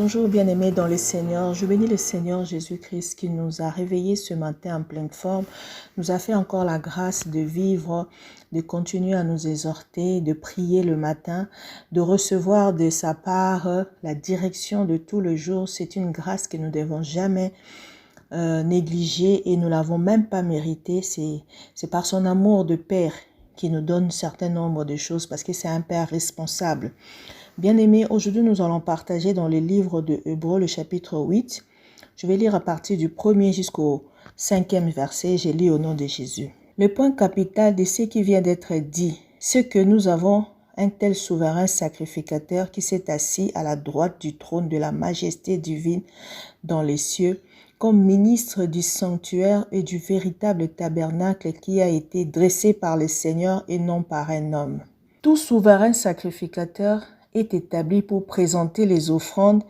Bonjour bien-aimés dans le Seigneur, je bénis le Seigneur Jésus-Christ qui nous a réveillés ce matin en pleine forme, nous a fait encore la grâce de vivre, de continuer à nous exhorter, de prier le matin, de recevoir de sa part la direction de tout le jour. C'est une grâce que nous ne devons jamais négliger et nous ne l'avons même pas méritée. C'est par son amour de Père qui nous donne un certain nombre de choses parce que c'est un Père responsable. Bien-aimés, aujourd'hui nous allons partager dans le livre de Hébreux, le chapitre 8. Je vais lire à partir du 1er jusqu'au 5e verset. Je lis au nom de Jésus. Le point capital de ce qui vient d'être dit, c'est que nous avons un tel souverain sacrificateur qui s'est assis à la droite du trône de la majesté divine dans les cieux, comme ministre du sanctuaire et du véritable tabernacle qui a été dressé par le Seigneur et non par un homme. Tout souverain sacrificateur est établi pour présenter les offrandes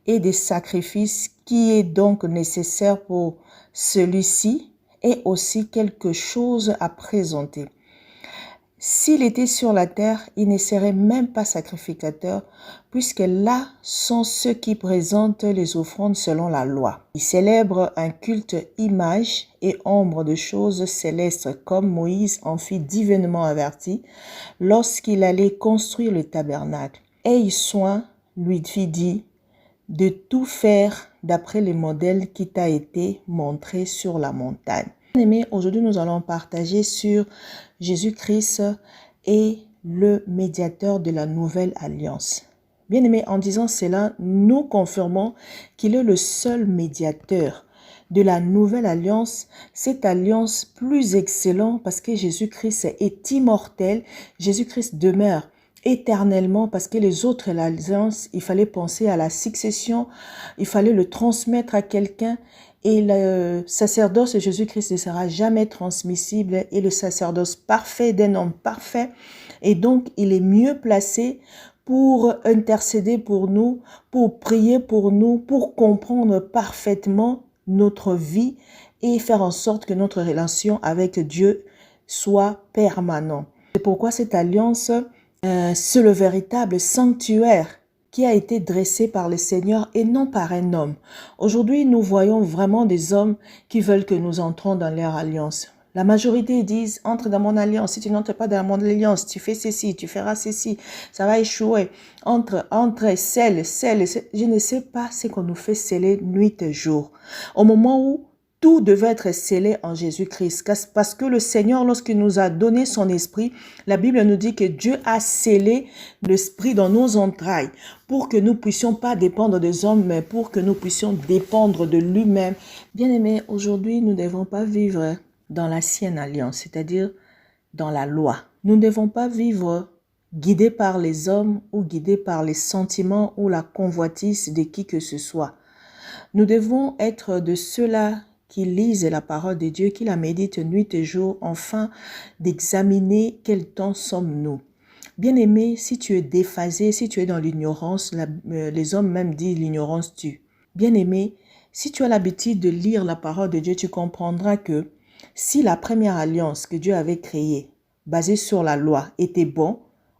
et des sacrifices qui est donc nécessaire pour celui-ci et aussi quelque chose à présenter. S'il était sur la terre, il ne serait même pas sacrificateur, puisque là sont ceux qui présentent les offrandes selon la loi. Il célèbre un culte image et ombre de choses célestes, comme Moïse en fit divinement averti lorsqu'il allait construire le tabernacle. Aie soin, lui fit dit, de tout faire d'après le modèle qui t'a été montré sur la montagne. Bien-aimés, aujourd'hui nous allons partager sur Jésus-Christ et le médiateur de la nouvelle alliance. Bien-aimés, en disant cela, nous confirmons qu'il est le seul médiateur de la nouvelle alliance, cette alliance plus excellente parce que Jésus-Christ est immortel, Jésus-Christ demeure éternellement parce que les autres alliances, il fallait penser à la succession, il fallait le transmettre à quelqu'un et le sacerdoce de Jésus-Christ ne sera jamais transmissible et le sacerdoce parfait d'un homme parfait et donc il est mieux placé pour intercéder pour nous, pour prier pour nous, pour comprendre parfaitement notre vie et faire en sorte que notre relation avec Dieu soit permanente. C'est pourquoi cette alliance, c'est le véritable sanctuaire qui a été dressé par le Seigneur et non par un homme. Aujourd'hui, nous voyons vraiment des hommes qui veulent que nous entrons dans leur alliance. La majorité disent, entre dans mon alliance. Si tu n'entres pas dans mon alliance, tu fais ceci, tu feras ceci, ça va échouer. Entre, scelle. Je ne sais pas ce qu'on nous fait sceller nuit et jour. Au moment où tout devait être scellé en Jésus-Christ. Parce que le Seigneur, lorsqu'il nous a donné son esprit, la Bible nous dit que Dieu a scellé l'esprit dans nos entrailles pour que nous ne puissions pas dépendre des hommes, mais pour que nous puissions dépendre de lui-même. Bien-aimés, aujourd'hui, nous ne devons pas vivre dans l'ancienne alliance, c'est-à-dire dans la loi. Nous ne devons pas vivre guidés par les hommes ou guidés par les sentiments ou la convoitise de qui que ce soit. Nous devons être de ceux-là qui lisent la parole de Dieu, qui la méditent nuit et jour, afin d'examiner quel temps sommes-nous. Bien-aimé, si tu es déphasé, si tu es dans l'ignorance, les hommes même disent l'ignorance tue. Bien-aimé, si tu as l'habitude de lire la parole de Dieu, tu comprendras que si la première alliance que Dieu avait créée, basée sur la loi, était bonne,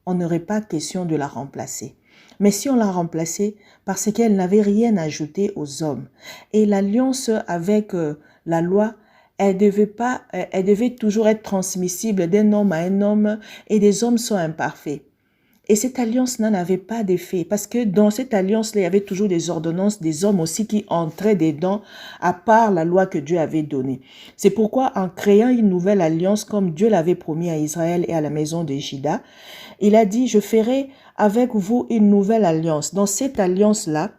on n'aurait pas question de la remplacer. Mais si on l'a remplacée parce qu'elle n'avait rien ajouté aux hommes. Et l'alliance avec la loi, elle devait toujours être transmissible d'un homme à un homme et des hommes sont imparfaits. Et cette alliance n'en avait pas d'effet parce que dans cette alliance-là, il y avait toujours des ordonnances des hommes aussi qui entraient dedans à part la loi que Dieu avait donnée. C'est pourquoi en créant une nouvelle alliance comme Dieu l'avait promis à Israël et à la maison de Juda, il a dit « Je ferai avec vous une nouvelle alliance ». Dans cette alliance-là,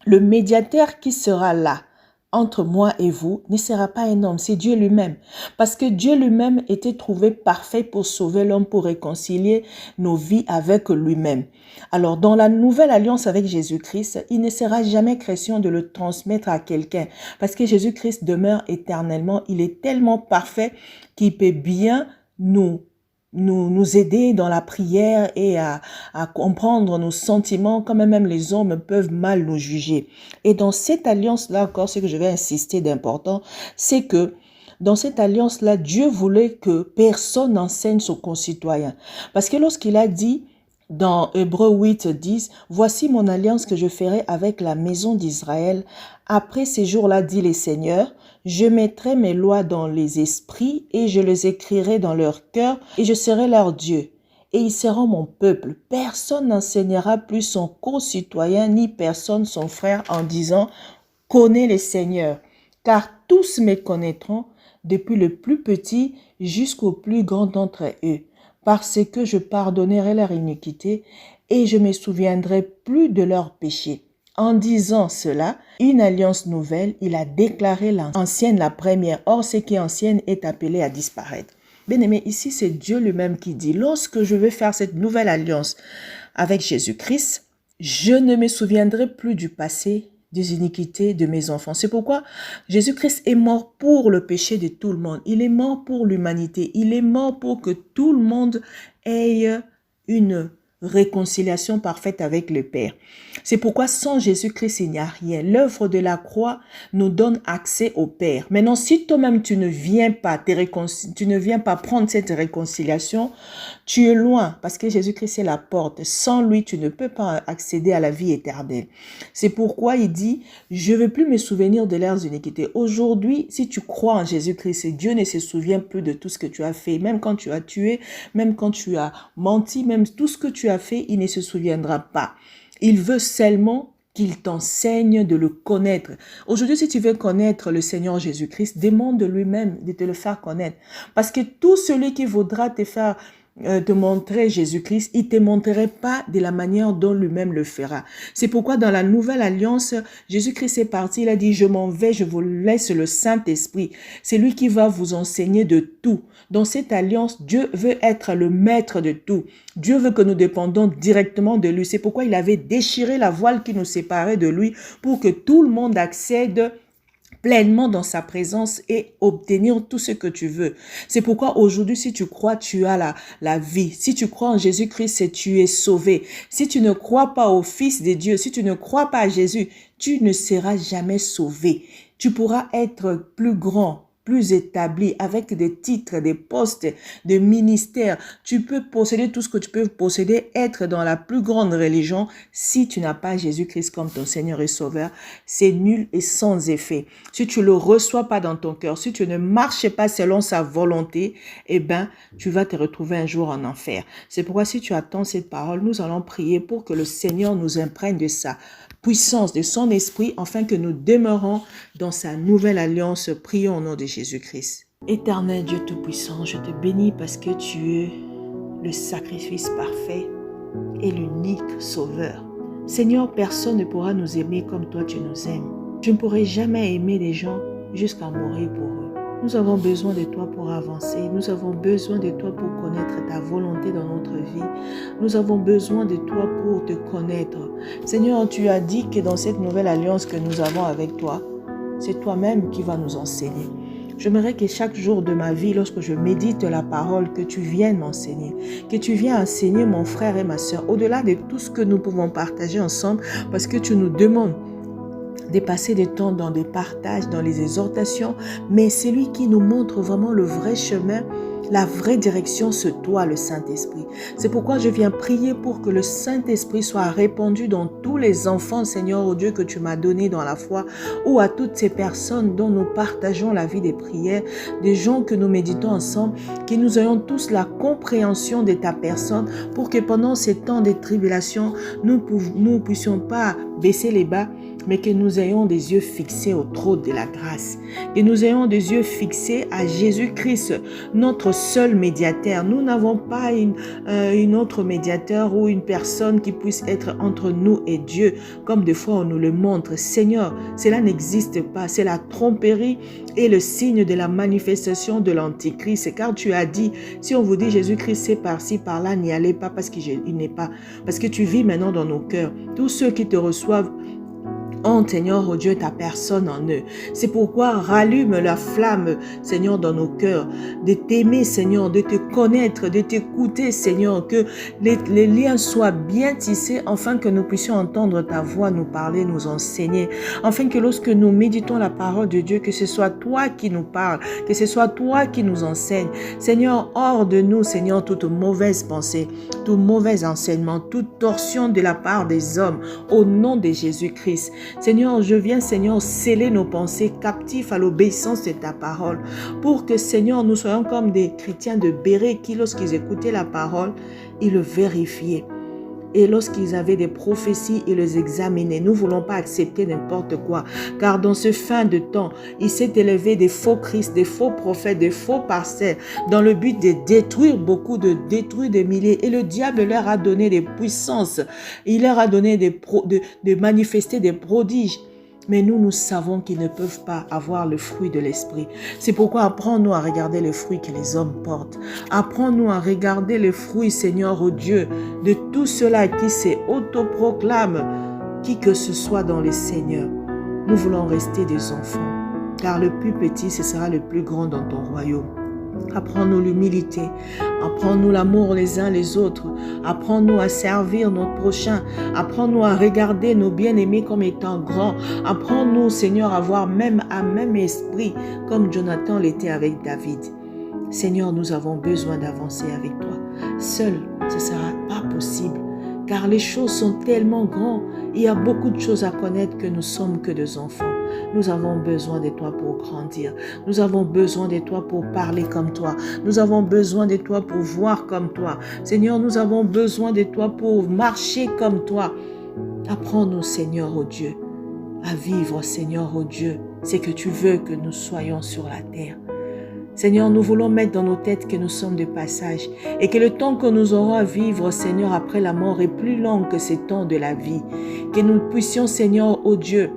le médiateur qui sera là, entre moi et vous, ne sera pas un homme, c'est Dieu lui-même. Parce que Dieu lui-même était trouvé parfait pour sauver l'homme, pour réconcilier nos vies avec lui-même. Alors, dans la nouvelle alliance avec Jésus-Christ, il ne sera jamais question de le transmettre à quelqu'un. Parce que Jésus-Christ demeure éternellement, il est tellement parfait qu'il peut bien nous aider dans la prière et à comprendre nos sentiments, comme même les hommes peuvent mal nous juger. Et dans cette alliance-là encore, ce que je vais insister d'important, c'est que dans cette alliance-là, Dieu voulait que personne n'enseigne son concitoyen. Parce que lorsqu'il a dit dans Hébreux 8, 10, « Voici mon alliance que je ferai avec la maison d'Israël. Après ces jours-là, dit le Seigneur, je mettrai mes lois dans les esprits et je les écrirai dans leur cœur et je serai leur Dieu. Et ils seront mon peuple. Personne n'enseignera plus son concitoyen ni personne son frère en disant « Connais le Seigneur ». Car tous me connaîtront, depuis le plus petit jusqu'au plus grand d'entre eux, parce que je pardonnerai leur iniquité et je me souviendrai plus de leurs péchés. En disant cela, une alliance nouvelle, il a déclaré l'ancienne la première. Or, ce qui est ancienne est appelé à disparaître. Bien-aimé, ici c'est Dieu lui-même qui dit, lorsque je vais faire cette nouvelle alliance avec Jésus-Christ, je ne me souviendrai plus du passé, des iniquités de mes enfants. C'est pourquoi Jésus-Christ est mort pour le péché de tout le monde. Il est mort pour l'humanité. Il est mort pour que tout le monde ait une réconciliation parfaite avec le Père. C'est pourquoi sans Jésus-Christ, il n'y a rien. L'œuvre de la croix nous donne accès au Père. Maintenant, si toi-même tu ne viens pas prendre cette réconciliation, tu es loin parce que Jésus-Christ est la porte. Sans lui, tu ne peux pas accéder à la vie éternelle. C'est pourquoi il dit, je ne veux plus me souvenir de leurs iniquités. Aujourd'hui, si tu crois en Jésus-Christ, Dieu ne se souvient plus de tout ce que tu as fait, même quand tu as tué, même quand tu as menti, même tout ce que tu as fait, il ne se souviendra pas. Il veut seulement qu'il t'enseigne de le connaître. Aujourd'hui, si tu veux connaître le Seigneur Jésus-Christ, demande de lui-même de te le faire connaître. Parce que tout celui qui voudra te montrer Jésus-Christ, il ne te montrerait pas de la manière dont lui-même le fera. C'est pourquoi dans la nouvelle alliance, Jésus-Christ est parti, il a dit, je m'en vais, je vous laisse le Saint-Esprit. C'est lui qui va vous enseigner de tout. Dans cette alliance, Dieu veut être le maître de tout. Dieu veut que nous dépendons directement de lui. C'est pourquoi il avait déchiré la voile qui nous séparait de lui pour que tout le monde accède pleinement dans sa présence et obtenir tout ce que tu veux. C'est pourquoi aujourd'hui, si tu crois, tu as la vie. Si tu crois en Jésus-Christ, tu es sauvé. Si tu ne crois pas au Fils de Dieu, si tu ne crois pas à Jésus, tu ne seras jamais sauvé. Tu pourras être plus grand, plus établi, avec des titres, des postes, des ministères. Tu peux posséder tout ce que tu peux posséder, être dans la plus grande religion. Si tu n'as pas Jésus-Christ comme ton Seigneur et Sauveur, c'est nul et sans effet. Si tu ne le reçois pas dans ton cœur, si tu ne marches pas selon sa volonté, eh bien, tu vas te retrouver un jour en enfer. C'est pourquoi si tu attends cette parole, nous allons prier pour que le Seigneur nous imprègne de sa puissance, de son esprit, afin que nous demeurons dans sa nouvelle alliance. Prions au nom de Jésus-Christ. Éternel Dieu Tout-Puissant, je te bénis parce que tu es le sacrifice parfait et l'unique Sauveur. Seigneur, personne ne pourra nous aimer comme toi tu nous aimes. Je ne pourrai jamais aimer les gens jusqu'à mourir pour eux. Nous avons besoin de toi pour avancer. Nous avons besoin de toi pour connaître ta volonté dans notre vie. Nous avons besoin de toi pour te connaître. Seigneur, tu as dit que dans cette nouvelle alliance que nous avons avec toi, c'est toi-même qui vas nous enseigner. J'aimerais que chaque jour de ma vie, lorsque je médite la parole, que tu viennes m'enseigner, que tu viennes enseigner mon frère et ma soeur, au-delà de tout ce que nous pouvons partager ensemble, parce que tu nous demandes de passer des temps dans des partages, dans les exhortations, mais celui qui nous montre vraiment le vrai chemin, la vraie direction, c'est toi, le Saint-Esprit. C'est pourquoi je viens prier pour que le Saint-Esprit soit répandu dans tous les enfants, Seigneur, oh Dieu, que tu m'as donné dans la foi, ou à toutes ces personnes dont nous partageons la vie des prières, des gens que nous méditons ensemble, que nous ayons tous la compréhension de ta personne, pour que pendant ces temps de tribulation, nous ne puissions pas baisser les bras, mais que nous ayons des yeux fixés au trône de la grâce, que nous ayons des yeux fixés à Jésus-Christ, notre seul médiateur. Nous n'avons pas une autre médiateur ou une personne qui puisse être entre nous et Dieu, comme des fois on nous le montre. Seigneur, cela n'existe pas, c'est la tromperie et le signe de la manifestation de l'Antichrist, car tu as dit, si on vous dit Jésus-Christ c'est par-ci, par-là, n'y allez pas parce qu'il n'est pas, parce que tu vis maintenant dans nos cœurs. Tous ceux qui te reçoivent Oh Seigneur, oh Dieu, ta personne en eux. C'est pourquoi rallume la flamme, Seigneur, dans nos cœurs, de t'aimer, Seigneur, de te connaître, de t'écouter, Seigneur, que les liens soient bien tissés, afin que nous puissions entendre ta voix nous parler, nous enseigner, afin que lorsque nous méditons la parole de Dieu, que ce soit toi qui nous parles, que ce soit toi qui nous enseigne. Seigneur, hors de nous, Seigneur, toute mauvaise pensée, tout mauvais enseignement, toute torsion de la part des hommes, au nom de Jésus-Christ. Seigneur, je viens, Seigneur, sceller nos pensées captifs à l'obéissance de ta parole, pour que, Seigneur, nous soyons comme des chrétiens de Béret qui, lorsqu'ils écoutaient la parole, ils le vérifiaient. Et lorsqu'ils avaient des prophéties, ils les examinaient. Nous ne voulons pas accepter n'importe quoi. Car dans ce fin de temps, il s'est élevé des faux Christ, des faux prophètes, des faux pasteurs, dans le but de détruire de détruire des milliers. Et le diable leur a donné des puissances. Il leur a donné de manifester des prodiges. Mais nous savons qu'ils ne peuvent pas avoir le fruit de l'esprit. C'est pourquoi apprends-nous à regarder les fruits que les hommes portent. Apprends-nous à regarder les fruits, Seigneur, oh Dieu, de tout cela qui s'autoproclame, qui que ce soit dans le Seigneur. Nous voulons rester des enfants, car le plus petit, ce sera le plus grand dans ton royaume. Apprends-nous l'humilité, apprends-nous l'amour les uns les autres, apprends-nous à servir notre prochain, apprends-nous à regarder nos bien-aimés comme étant grands, apprends-nous, Seigneur, à avoir un même esprit comme Jonathan l'était avec David. Seigneur, nous avons besoin d'avancer avec toi. Seul, ce ne sera pas possible, car les choses sont tellement grandes, il y a beaucoup de choses à connaître que nous sommes que des enfants. Nous avons besoin de toi pour grandir. Nous avons besoin de toi pour parler comme toi. Nous avons besoin de toi pour voir comme toi. Seigneur, nous avons besoin de toi pour marcher comme toi. Apprends-nous, Seigneur, oh Dieu, à vivre, Seigneur, oh Dieu, c'est que tu veux que nous soyons sur la terre. Seigneur, nous voulons mettre dans nos têtes que nous sommes de passage et que le temps que nous aurons à vivre, Seigneur, après la mort est plus long que ces temps de la vie. Que nous puissions, Seigneur, oh Dieu,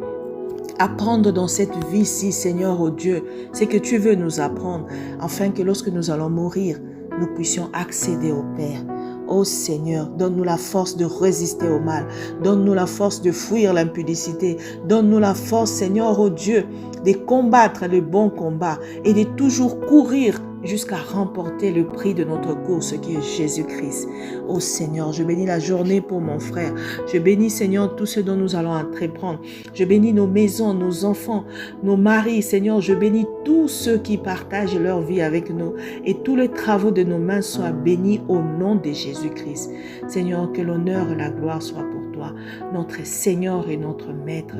apprendre dans cette vie-ci, Seigneur, oh Dieu, c'est que tu veux nous apprendre, afin que lorsque nous allons mourir, nous puissions accéder au Père. Oh Seigneur, donne-nous la force de résister au mal. Donne-nous la force de fuir l'impudicité. Donne-nous la force, Seigneur, oh Dieu, de combattre le bon combat et de toujours courir jusqu'à remporter le prix de notre course qui est Jésus-Christ. Oh Seigneur, je bénis la journée pour mon frère. Je bénis, Seigneur, tout ce dont nous allons entreprendre. Je bénis nos maisons, nos enfants, nos maris. Seigneur, je bénis tous ceux qui partagent leur vie avec nous et tous les travaux de nos mains soient bénis au nom de Jésus-Christ. Seigneur, que l'honneur et la gloire soient pour toi, notre Seigneur et notre Maître,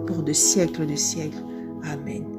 pour de siècles de siècles. Amen.